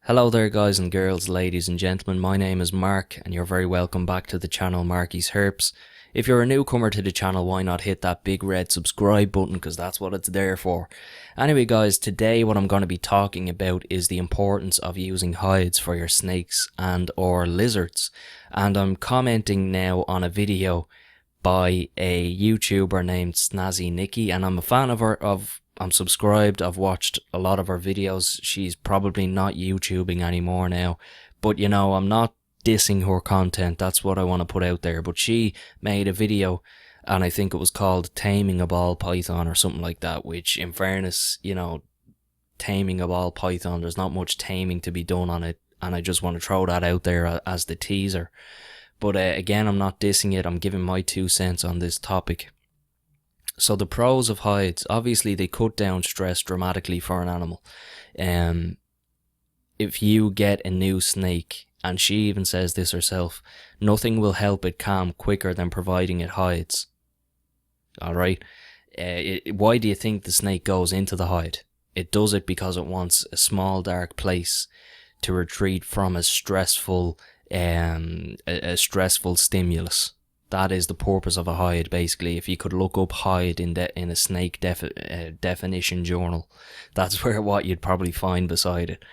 Hello there guys and girls, ladies and gentlemen, my name is Mark and you're very welcome back to the channel Marky's Herps. If you're a newcomer to the channel, why not hit that big red subscribe button, because that's what it's there for. Anyway guys, today what I'm going to be talking about is the importance of using hides for your snakes and or lizards. And I'm commenting now on a video by a YouTuber named Snazzy Nikki, and I'm a fan of her, I'm subscribed, I've watched a lot of her videos. She's probably not YouTubing anymore now, but you know, I'm not dissing her content, that's what I want to put out there. But she made a video, and I think it was called Taming a Ball Python or something like that, which in fairness, you know, taming a ball python, there's not much taming to be done on it, and I just want to throw that out there as the teaser. But again, I'm not dissing it, I'm giving my 2 cents on this topic. So the pros of hides, obviously they cut down stress dramatically for an animal. If you get a new snake, and she even says this herself, nothing will help it calm quicker than providing it hides. Alright? Why do you think the snake goes into the hide? It does it because it wants a small dark place to retreat from a stressful stimulus. That is the purpose of a hide, basically. If you could look up hide in a snake definition journal, that's what you'd probably find beside it.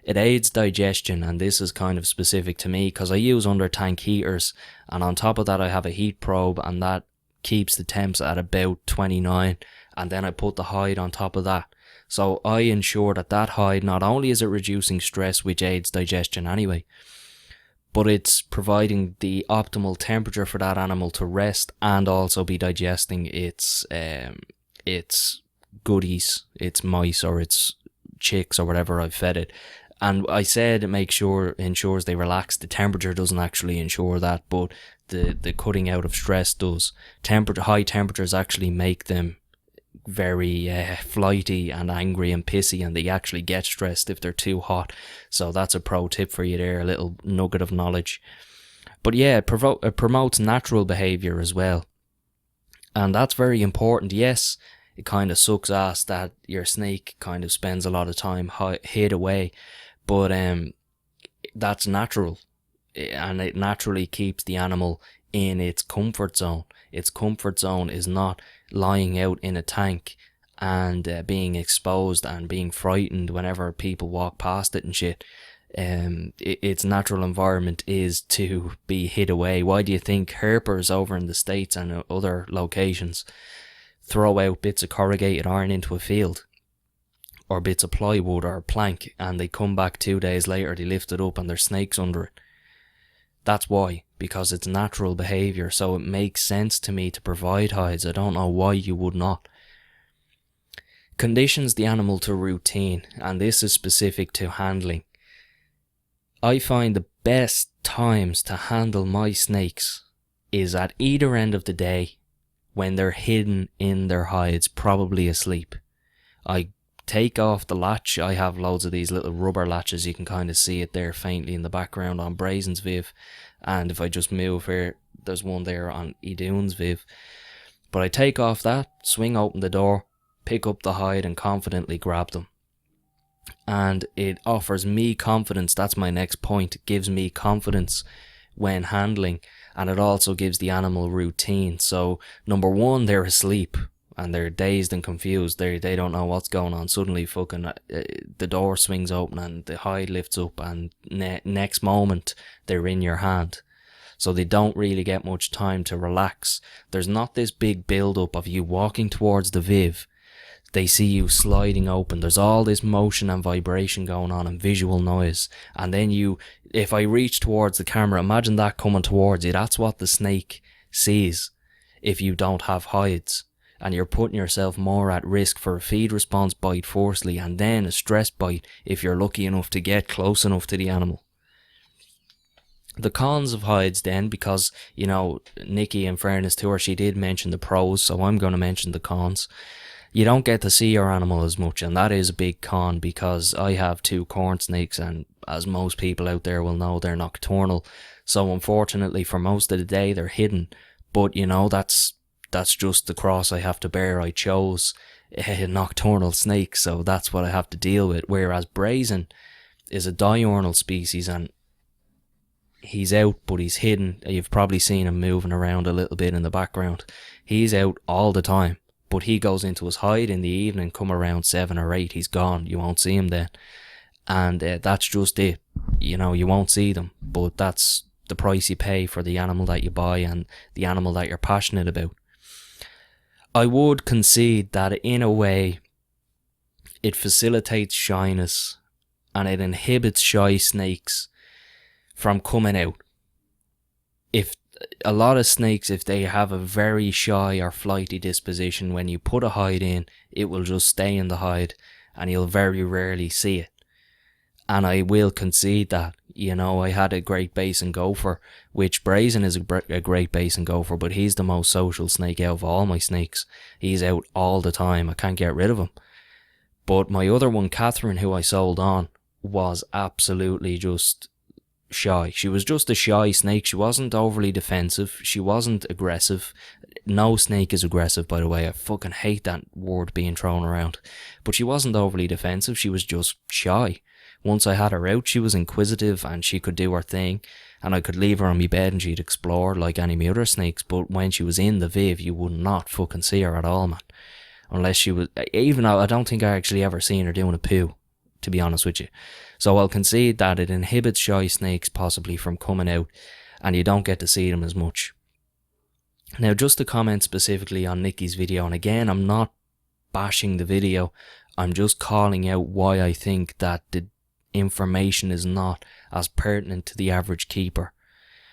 It aids digestion, and this is kind of specific to me because I use under tank heaters, and on top of that I have a heat probe, and that keeps the temps at about 29, and then I put the hide on top of that. So I ensure that hide, not only is it reducing stress, which aids digestion anyway, but it's providing the optimal temperature for that animal to rest and also be digesting its goodies, its mice or its chicks or whatever I've fed it. And I said ensures they relax. The temperature doesn't actually ensure that, but the cutting out of stress does. High temperatures actually make them very flighty and angry and pissy, and they actually get stressed if they're too hot. So that's a pro tip for you there, a little nugget of knowledge. But yeah, it promotes natural behaviour as well, and that's very important. Yes, it kind of sucks ass that your snake kind of spends a lot of time hid away, but that's natural, and it naturally keeps the animal in its comfort zone. Its comfort zone is not lying out in a tank and being exposed and being frightened whenever people walk past it and shit. Its natural environment is to be hid away. Why do you think herpers over in the States and other locations throw out bits of corrugated iron into a field, or bits of plywood or plank, and they come back 2 days later, they lift it up and there's snakes under it? That's why, because it's natural behaviour. So it makes sense to me to provide hides. I don't know why you would not. Conditions the animal to routine, and this is specific to handling. I find the best times to handle my snakes is at either end of the day, when they're hidden in their hides, probably asleep. I take off the latch. I have loads of these little rubber latches, you can kind of see it there faintly in the background on Brazen's Viv, and if I just move here, there's one there on Idun's Viv. But I take off that, swing open the door, pick up the hide and confidently grab them, and it offers me confidence. That's my next point. It gives me confidence when handling, and it also gives the animal routine. So number one, they're asleep and they're dazed and confused. They don't know what's going on. Suddenly fucking the door swings open and the hide lifts up, and next moment they're in your hand. So they don't really get much time to relax. There's not this big build up of you walking towards the Viv. They see you sliding open. There's all this motion and vibration going on and visual noise. And then if I reach towards the camera, imagine that coming towards you. That's what the snake sees if you don't have hides. And you're putting yourself more at risk for a feed response bite firstly, and then a stress bite if you're lucky enough to get close enough to the animal. The cons of hides then, because, you know, Nikki, in fairness to her, she did mention the pros, so I'm going to mention the cons. You don't get to see your animal as much, and that is a big con, because I have 2 corn snakes, and as most people out there will know, they're nocturnal. So unfortunately for most of the day they're hidden, but you know, that's just the cross I have to bear. I chose a nocturnal snake, so that's what I have to deal with. Whereas Brazen, is a diurnal species, and he's out, but he's hidden. You've probably seen him moving around a little bit in the background. He's out all the time, but he goes into his hide in the evening. Come around 7 or 8, he's gone. You won't see him then. And that's just it. You know, you won't see them, but that's the price you pay for the animal that you buy and the animal that you're passionate about. I would concede that in a way it facilitates shyness and it inhibits shy snakes from coming out. If a lot of snakes, if they have a very shy or flighty disposition, when you put a hide in, it will just stay in the hide and you'll very rarely see it. And I will concede that. You know, I had a Great Basin gopher, which Brazen is a Great Basin gopher, but he's the most social snake out of all my snakes. He's out all the time. I can't get rid of him. But my other one, Catherine, who I sold on, was absolutely just shy. She was just a shy snake. She wasn't overly defensive. She wasn't aggressive. No snake is aggressive, by the way. I fucking hate that word being thrown around. But she wasn't overly defensive. She was just shy. Once I had her out, she was inquisitive and she could do her thing, and I could leave her on my bed and she'd explore like any of my other snakes. But when she was in the viv, you would not fucking see her at all, man. Unless she was, even though I don't think I actually ever seen her doing a poo, to be honest with you. So I'll concede that it inhibits shy snakes possibly from coming out, and you don't get to see them as much. Now, just to comment specifically on Nikkis' video, and again, I'm not bashing the video, I'm just calling out why I think that the information is not as pertinent to the average keeper.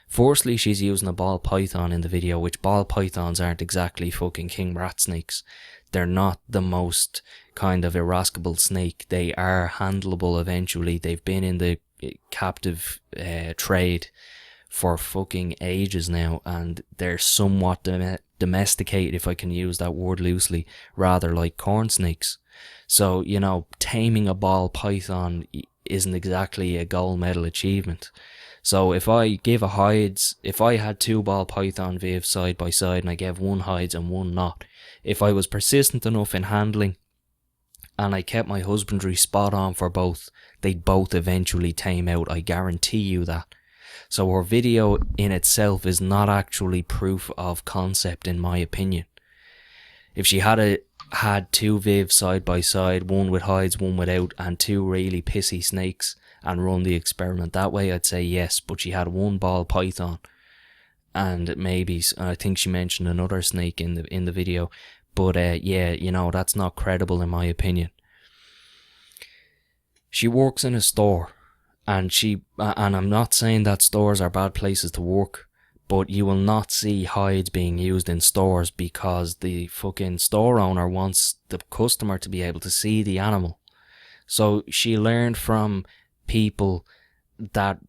Firstly, she's using a ball python in the video, which ball pythons aren't exactly fucking king rat snakes. They're not the most kind of irascible snake. They are handleable eventually. They've been in the captive trade for fucking ages now, and they're somewhat domesticated, if I can use that word loosely, rather like corn snakes. So, you know, taming a ball python isn't exactly a gold medal achievement. So if I give a hides, if I had 2 ball python vivs side by side and I gave one hides and one not, if I was persistent enough in handling and I kept my husbandry spot on for both, they'd both eventually tame out. I guarantee you that. So her video in itself is not actually proof of concept, in my opinion. If she had 2 vivs side by side, one with hides, one without, and 2 really pissy snakes, and run the experiment that way, I'd say yes. But she had 1 ball python, and maybe, I think she mentioned another snake in the video. But yeah, you know, that's not credible in my opinion. She works in a store, and I'm not saying that stores are bad places to work, but you will not see hides being used in stores because the fucking store owner wants the customer to be able to see the animal. So she learned from people that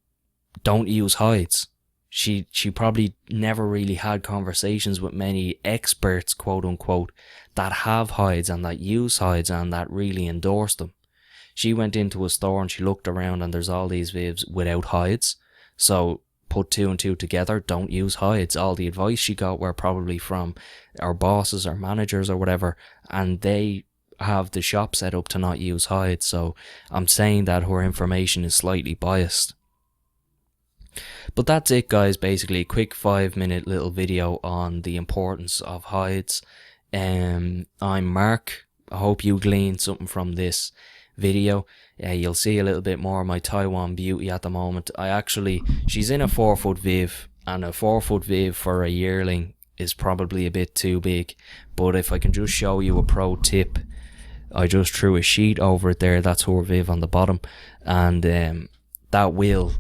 don't use hides. She probably never really had conversations with many experts, quote unquote, that have hides and that use hides and that really endorse them. She went into a store and she looked around and there's all these vivs without hides. So put 2 and 2 together, don't use hides. All the advice she got were probably from our bosses or managers or whatever, and they have the shop set up to not use hides. So I'm saying that her information is slightly biased. But that's it, guys. Basically a quick 5-minute little video on the importance of hides. I'm Mark. I hope you gleaned something from this video. You'll see a little bit more of my Taiwan beauty at the moment. She's in a 4-foot viv, and a 4-foot viv for a yearling is probably a bit too big. But if I can just show you a pro tip, I just threw a sheet over it there. That's her viv on the bottom, and that will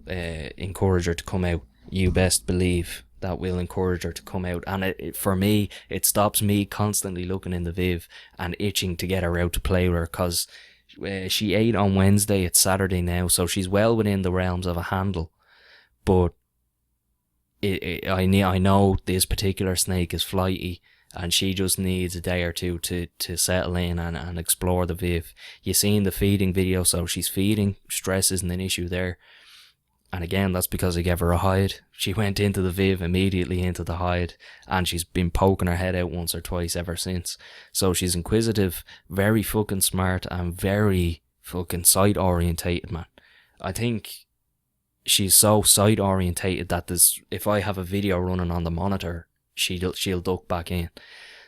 encourage her to come out. You best believe that will encourage her to come out. And for me, it stops me constantly looking in the viv and itching to get her out to play with her, because she ate on Wednesday. It's Saturday now, so she's well within the realms of a handle. But I know this particular snake is flighty, and she just needs a day or two to settle in and explore the viv. You seen the feeding video, so she's feeding. Stress isn't an issue there. And again, that's because I gave her a hide. She went into the viv, immediately into the hide, and she's been poking her head out once or twice ever since. So she's inquisitive, very fucking smart, and very fucking sight orientated, man. I think she's so sight orientated that if I have a video running on the monitor, she'll duck back in.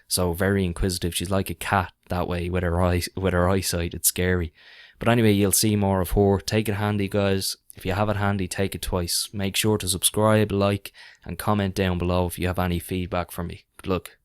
So very inquisitive. She's like a cat that way with her eyesight. It's scary. But anyway, you'll see more of her. Take it handy, guys. If you have it handy, take it twice. Make sure to subscribe, like, and comment down below if you have any feedback for me. Good luck.